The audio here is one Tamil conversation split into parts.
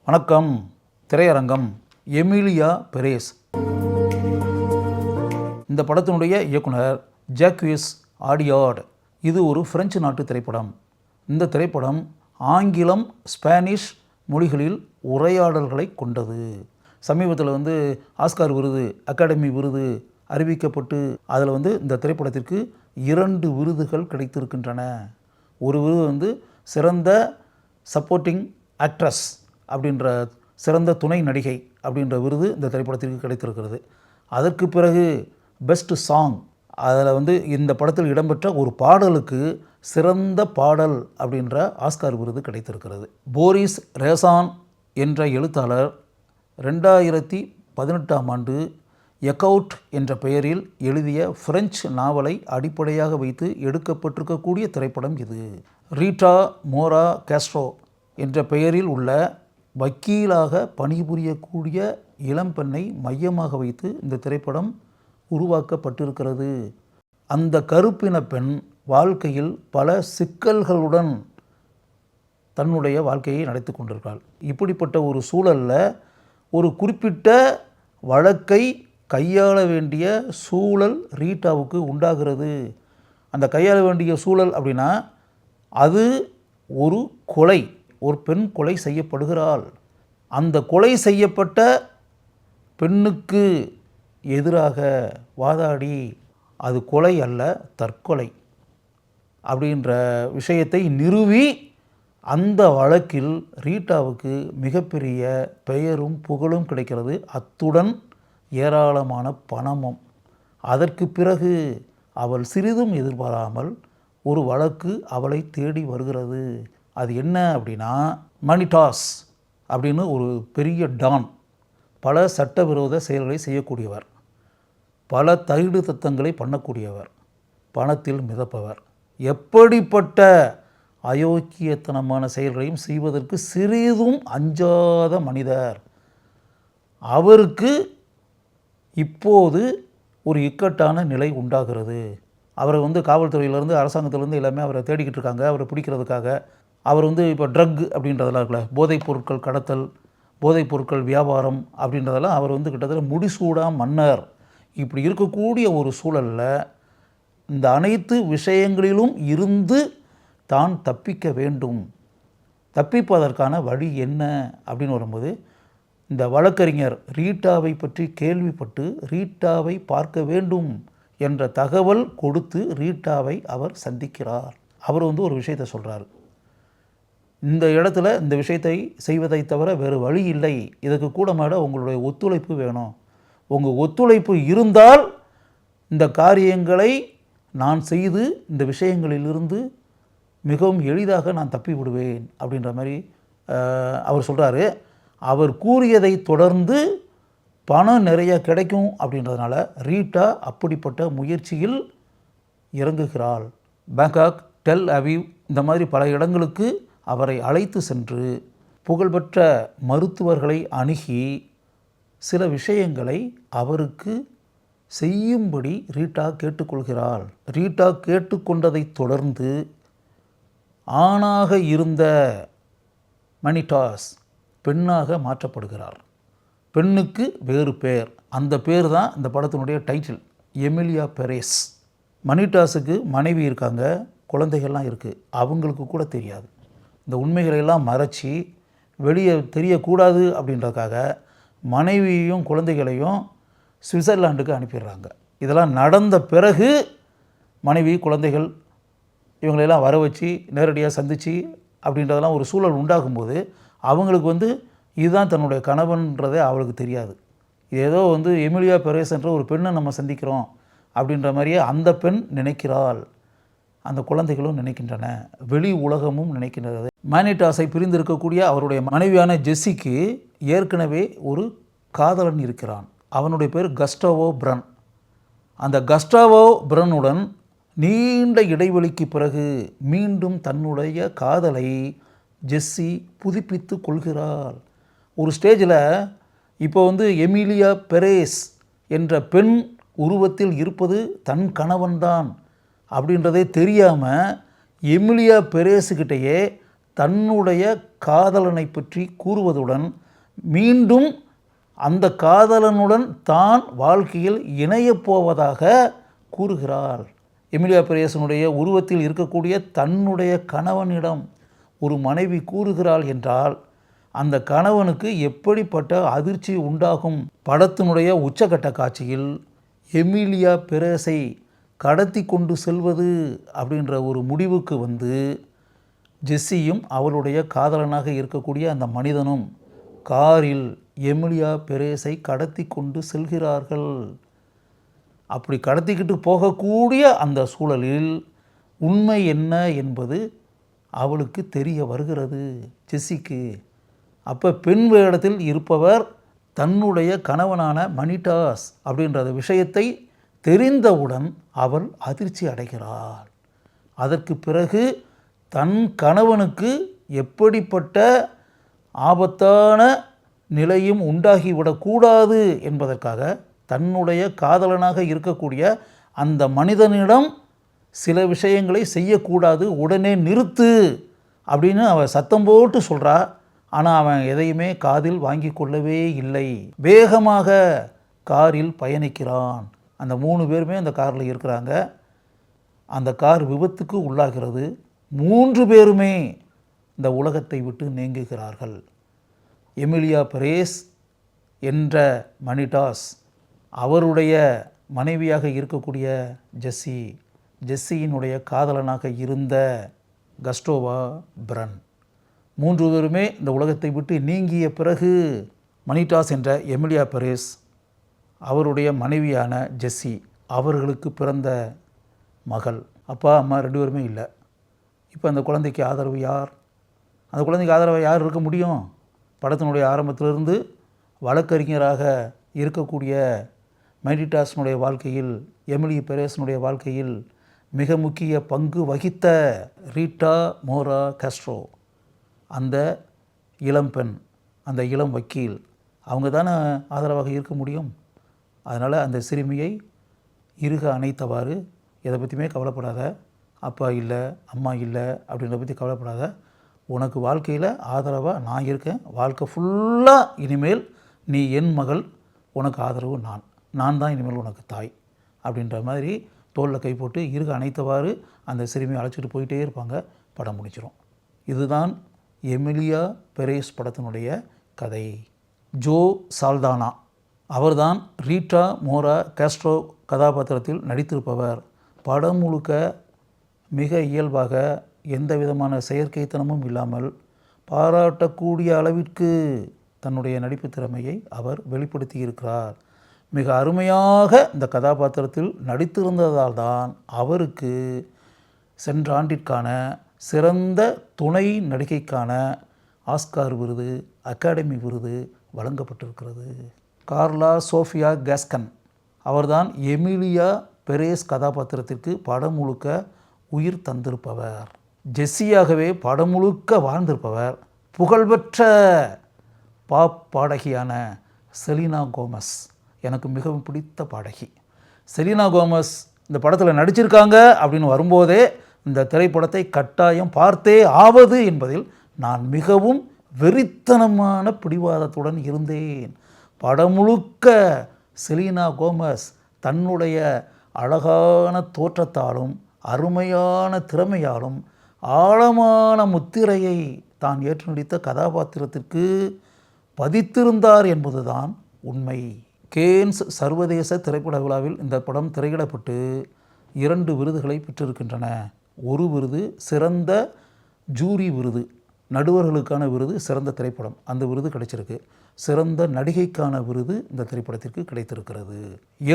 வணக்கம். திரையரங்கம். எமிலியா பெரேஸ். இந்த படத்தினுடைய இயக்குனர் ஜாக்விஸ் ஆடியார்ட். இது ஒரு பிரெஞ்சு நாட்டு திரைப்படம். இந்த திரைப்படம் ஆங்கிலம், ஸ்பானிஷ் மொழிகளில் உரையாடல்களை கொண்டது. சமீபத்தில் ஆஸ்கார் விருது, அகாடமி விருது அறிவிக்கப்பட்டு அதில் இந்த திரைப்படத்திற்கு 2 விருதுகள் கிடைத்திருக்கின்றன. ஒரு விருது சிறந்த சப்போர்ட்டிங் ஆக்ட்ரஸ் அப்படின்ற சிறந்த துணை நடிகை அப்படின்ற விருது இந்த திரைப்படத்திற்கு கிடைத்திருக்கிறது. அதற்கு பிறகு பெஸ்ட் சாங், அதில் இந்த படத்தில் இடம்பெற்ற ஒரு பாடலுக்கு சிறந்த பாடல் அப்படின்ற ஆஸ்கார் விருது கிடைத்திருக்கிறது. போரிஸ் ரேசான் என்ற எழுத்தாளர் 2018ஆம் ஆண்டு எக்கவுட் என்ற பெயரில் எழுதிய பிரெஞ்சு நாவலை அடிப்படையாக வைத்து எடுக்கப்பட்டிருக்கக்கூடிய திரைப்படம் இது. ரீட்டா மோரா காஸ்ட்ரோ என்ற பெயரில் உள்ள வக்கீலாக பணிபுரியக்கூடிய இளம்பெண்ணை மையமாக வைத்து இந்த திரைப்படம் உருவாக்கப்பட்டிருக்கிறது. அந்த கருப்பின பெண் வாழ்க்கையில் பல சிக்கல்களுடன் தன்னுடைய வாழ்க்கையை நடத்தி கொண்டிருக்கிறாள். இப்படிப்பட்ட ஒரு சூழலில் ஒரு குறிப்பிட்ட வழக்கை கையாள வேண்டிய சூழல் ரீட்டாவுக்கு உண்டாகிறது. அந்த கையாள வேண்டிய சூழல் அப்படின்னா அது ஒரு கொலை. ஒரு பெண் கொலை செய்யப்படுகிறாள். அந்த கொலை செய்யப்பட்ட பெண்ணுக்கு எதிராக வாதாடி அது கொலை அல்ல, தற்கொலை அப்படின்ற விஷயத்தை நிறுவி அந்த வழக்கில் ரீட்டாவுக்கு மிகப்பெரிய பெயரும் புகழும் கிடைக்கிறது. அத்துடன் ஏராளமான பணமும். அதற்கு பிறகு அவள் சிறிதும் எதிர்பாராமல் ஒரு வழக்கு அவளை தேடி வருகிறது. அது என்ன அப்படின்னா, மனிடாஸ் அப்படின்னு ஒரு பெரிய டான். பல சட்டவிரோத செயல்களை செய்யக்கூடியவர், பல தகுடு தத்தங்களை பண்ணக்கூடியவர், பணத்தில் மிதப்பவர். எப்படிப்பட்ட அயோக்கியத்தனமான செயல்களையும் செய்வதற்கு சிறிதும் அஞ்சாத மனிதர். அவருக்கு இப்போது ஒரு இக்கட்டான நிலை உண்டாகிறது. அவரை காவல்துறையிலேருந்து, அரசாங்கத்திலேருந்து எல்லாமே அவரை தேடிக்கிட்டு இருக்காங்க, அவரை பிடிக்கிறதுக்காக. அவர் இப்போ ட்ரக் அப்படின்றதெல்லாம் இருக்குல்ல, போதைப் பொருட்கள் கடத்தல், போதைப் பொருட்கள் வியாபாரம் அப்படின்றதெல்லாம் அவர் கிட்டத்தட்ட முடிசூடா மன்னர். இப்படி இருக்கக்கூடிய ஒரு சூழலில் இந்த அனைத்து விஷயங்களிலும் இருந்து தான் தப்பிக்க வேண்டும். தப்பிப்பதற்கான வழி என்ன அப்படின்னு வரும்போது, இந்த வழக்கறிஞர் ரீட்டாவை பற்றி கேள்விப்பட்டு ரீட்டாவை பார்க்க வேண்டும் என்ற தகவல் கொடுத்து ரீட்டாவை அவர் சந்திக்கிறார். அவர் ஒரு விஷயத்தை சொல்கிறார். இந்த இடத்துல இந்த விஷயத்தை செய்வதை தவிர வேறு வழி இல்லை. இதுக்கு கூட உங்களுடைய ஒத்துழைப்பு வேணும். உங்கள் ஒத்துழைப்பு இருந்தால் இந்த காரியங்களை நான் செய்து இந்த விஷயங்களிலிருந்து மிகவும் எளிதாக நான் தப்பி விடுவேன் அப்படின்ற மாதிரி அவர் சொல்கிறாரு. அவர் கூறியதை தொடர்ந்து பணம் நிறைய கிடைக்கும் அப்படின்றதுனால ரீட்டா அப்படிப்பட்ட முயற்சியில் இறங்குகிறாள். பேங்காக், டெல் அவீவ் இந்த மாதிரி பல இடங்களுக்கு அவரை அழைத்து சென்று புகழ்பெற்ற மருத்துவர்களை அணுகி சில விஷயங்களை அவருக்கு செய்யும்படி ரீட்டா கேட்டுக்கொள்கிறாள். ரீட்டா கேட்டுக்கொண்டதை தொடர்ந்து ஆணாக இருந்த மனிடாஸ் பெண்ணாக மாற்றப்படுகிறார். பெண்ணுக்கு வேறு பேர். அந்த பேர் தான் இந்த படத்தினுடைய டைட்டில், எமிலியா பெரேஸ். மனிடாஸுக்கு மனைவி இருக்காங்க, குழந்தைகள்லாம் இருக்குது. அவங்களுக்கு கூட தெரியாது. இந்த உண்மைகளையெல்லாம் மறைச்சி வெளியே தெரியக்கூடாது அப்படின்றதுக்காக மனைவியையும் குழந்தைகளையும் சுவிட்சர்லாண்டுக்கு அனுப்பிடுறாங்க. இதெல்லாம் நடந்த பிறகு மனைவி, குழந்தைகள் இவங்களெல்லாம் வர வச்சு நேரடியாக சந்தித்து அப்படின்றதெல்லாம் ஒரு சூழல் உண்டாகும்போது அவங்களுக்கு இதுதான் தன்னுடைய கணவன்றதே அவளுக்கு தெரியாது. ஏதோ எமிலியா பெரேஸ் என்ற ஒரு பெண்ணை நம்ம சந்திக்கிறோம் அப்படின்ற மாதிரியே அந்த பெண் நினைக்கிறாள். அந்த குழந்தைகளும் நினைக்கின்றன, வெளி உலகமும் நினைக்கின்றது. மனிடாஸை பிரிந்திருக்கக்கூடிய அவருடைய மனைவியான ஜெஸ்ஸிக்கு ஏற்கனவே ஒரு காதலன் இருக்கிறான். அவனுடைய பேர் கஸ்டாவோ பிரன். அந்த கஸ்டாவோ பிரனுடன் நீண்ட இடைவெளிக்கு பிறகு மீண்டும் தன்னுடைய காதலை ஜெஸ்ஸி புதுப்பித்து கொள்கிறாள். ஒரு ஸ்டேஜில் இப்போ எமிலியா பெரேஸ் என்ற பெண் உருவத்தில் இருப்பது தன் கணவன்தான் அப்படின்றதே தெரியாமல் எமிலியா பெரேஸுக்கிட்டேயே தன்னுடைய காதலனை பற்றி கூறுவதுடன் மீண்டும் அந்த காதலனுடன் தான் வாழ்க்கையில் இணையப் போவதாக கூறுகிறாள். எமிலியா பெரேஸினுடைய உருவத்தில் இருக்கக்கூடிய தன்னுடைய கணவனிடம் ஒரு மனைவி கூறுகிறாள் என்றால் அந்த கணவனுக்கு எப்படிப்பட்ட அதிர்ச்சி உண்டாகும். படத்தினுடைய உச்சகட்ட காட்சியில் எமிலியா பெரேஸை கடத்தி கொண்டு செல்வது அப்படின்ற ஒரு முடிவுக்கு வந்து ஜெஸ்ஸியும் அவளுடைய காதலனாக இருக்கக்கூடிய அந்த மனிதனும் காரில் எமிலியா பெரேஸை கடத்தி கொண்டு செல்கிறார்கள். அப்படி கடத்திக்கிட்டு போகக்கூடிய அந்த சூழலில் உண்மை என்ன என்பது அவளுக்கு தெரிய வருகிறது ஜெஸ்ஸிக்கு. அப்போ பெண் வேடத்தில் இருப்பவர் தன்னுடைய கணவனான மணிடாஸ் அப்படின்ற விஷயத்தை தெரிந்தவுடன் அவள் அதிர்ச்சி அடைகிறாள். அதற்கு பிறகு தன் கணவனுக்கு எப்படிப்பட்ட ஆபத்தான நிலையும் உண்டாகிவிடக்கூடாது என்பதற்காக தன்னுடைய காதலனாக இருக்கக்கூடிய அந்த மனிதனிடம் சில விஷயங்களை செய்யக்கூடாது, உடனே நிறுத்து அப்படின்னு அவன் சத்தம் போட்டு சொல்கிறா. ஆனால் அவன் எதையுமே காதில் வாங்கி கொள்ளவே இல்லை. வேகமாக காரில் பயணிக்கிறான். அந்த 3 பேருமே அந்த காரில் இருக்கிறாங்க. அந்த கார் விபத்துக்கு உள்ளாகிறது. 3 பேருமே இந்த உலகத்தை விட்டு நீங்குகிறார்கள். எமிலியா பெரேஸ் என்ற மணிடாஸ், அவருடைய மனைவியாக இருக்கக்கூடிய ஜெஸ்ஸியினுடைய காதலனாக இருந்த கஸ்டோவா பிரன், 3 பேருமே இந்த உலகத்தை விட்டு நீங்கிய பிறகு மணிடாஸ் என்ற எமிலியா பெரேஸ், அவருடைய மனைவியான ஜெஸ்ஸி, அவர்களுக்கு பிறந்த மகள், அப்பா அம்மா 2 பேருமே இல்லை. இப்போ அந்த குழந்தைக்கு ஆதரவு யார்? அந்த குழந்தைக்கு ஆதரவாக யார் இருக்க முடியும்? படத்தினுடைய ஆரம்பத்திலிருந்து வழக்கறிஞராக இருக்கக்கூடிய மணிடாஸினுடைய வாழ்க்கையில், எமிலி பெரேஸினுடைய வாழ்க்கையில் மிக முக்கிய பங்கு வகித்த ரீட்டா மோரா காஸ்ட்ரோ, அந்த இளம்பெண், அந்த இளம் வக்கீல், அவங்க தானே ஆதரவாக இருக்க முடியும். அதனால் அந்த சிறுமியை இறுக அணைத்தவாறு, எதை பற்றியுமே கவலைப்படாத, அப்பா இல்லை அம்மா இல்லை அப்படின்றத பற்றி கவலைப்படாத, உனக்கு வாழ்க்கையில் ஆதரவாக நான் இருக்கேன், வாழ்க்கை ஃபுல்லாக இனிமேல் நீ என் மகள், உனக்கு ஆதரவு நான் தான் இனிமேல் உனக்கு தாய் அப்படின்ற மாதிரி தோளில் கை போட்டு இறுக அணைத்தவாறு அந்த சிறுமியை அழைச்சிட்டு போயிட்டே இருப்பாங்க. படம் முடிச்சிடும். இதுதான் எமிலியா பெரேஸ் படத்தினுடைய கதை. ஜோ சால்தானா அவர்தான் ரீட்டா மோரா காஸ்ட்ரோ கதாபாத்திரத்தில் நடித்திருப்பவர். படம் முழுக்க மிக இயல்பாக எந்த விதமான செயற்கைத்தனமும் இல்லாமல் பாராட்டக்கூடிய அளவிற்கு தன்னுடைய நடிப்பு திறமையை அவர் வெளிப்படுத்தி இருக்கிறார். மிக அருமையாக இந்த கதாபாத்திரத்தில் நடித்திருந்ததால் தான் அவருக்கு சென்ற ஆண்டிற்கான சிறந்த துணை நடிகைக்கான ஆஸ்கார் விருது, அகாடமி விருது வழங்கப்பட்டிருக்கிறது. கார்லா சோஃபியா கேஸ்கன் அவர்தான் எமிலியா பெரேஸ் கதாபாத்திரத்திற்கு படம் முழுக்க உயிர் தந்திருப்பவர். ஜெஸ்ஸியாகவே படம் முழுக்க வாழ்ந்திருப்பவர் புகழ்பெற்ற பாப் பாடகியான செலினா கோமஸ். எனக்கு மிகவும் பிடித்த பாடகி செலினா கோமஸ் இந்த படத்தில் நடிச்சிருக்காங்க அப்படின்னு வரும்போதே இந்த திரைப்படத்தை கட்டாயம் பார்த்தே ஆவது என்பதில் நான் மிகவும் வெறித்தனமான பிடிவாதத்துடன் இருந்தேன். படம் முழுக்க செலினா கோமஸ் தன்னுடைய அழகான தோற்றத்தாலும் அருமையான திறமையாலும் ஆழமான முத்திரையை தான் ஏற்று நடித்த கதாபாத்திரத்திற்கு பதித்திருந்தார் என்பதுதான் உண்மை. கேன்ஸ் சர்வதேச திரைப்பட விழாவில் இந்த படம் திரையிடப்பட்டு 2 விருதுகளை பெற்றிருக்கின்றன. ஒரு விருது சிறந்த ஜூரி விருது, நடுவர்களுக்கான விருது சிறந்த திரைப்படம், அந்த விருது கிடைச்சிருக்கு. சிறந்த நடிகைக்கான விருது இந்த திரைப்படத்திற்கு கிடைத்திருக்கிறது.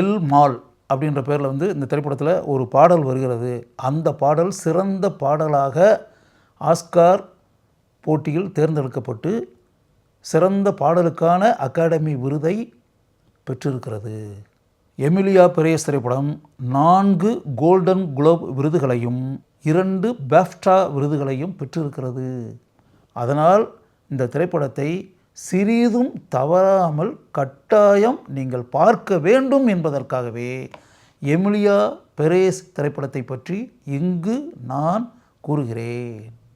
எல் மால் அப்படின்ற பேரில் இந்த திரைப்படத்தில் ஒரு பாடல் வருகிறது. அந்த பாடல் சிறந்த பாடலாக ஆஸ்கார் போட்டியில் தேர்ந்தெடுக்கப்பட்டு சிறந்த பாடலுக்கான அகாடமி விருதை பெற்றிருக்கிறது. எமிலியா பெரேஸ் திரைப்படம் 4 கோல்டன் குளோப் விருதுகளையும் 2 பாஃப்டா விருதுகளையும் பெற்றிருக்கிறது. அதனால் இந்த திரைப்படத்தை சிறிதும் தவறாமல் கட்டாயம் நீங்கள் பார்க்க வேண்டும் என்பதற்காகவே எமிலியா பெரேஸ் திரைப்படத்தை பற்றி இங்கு நான் கூறுகிறேன்.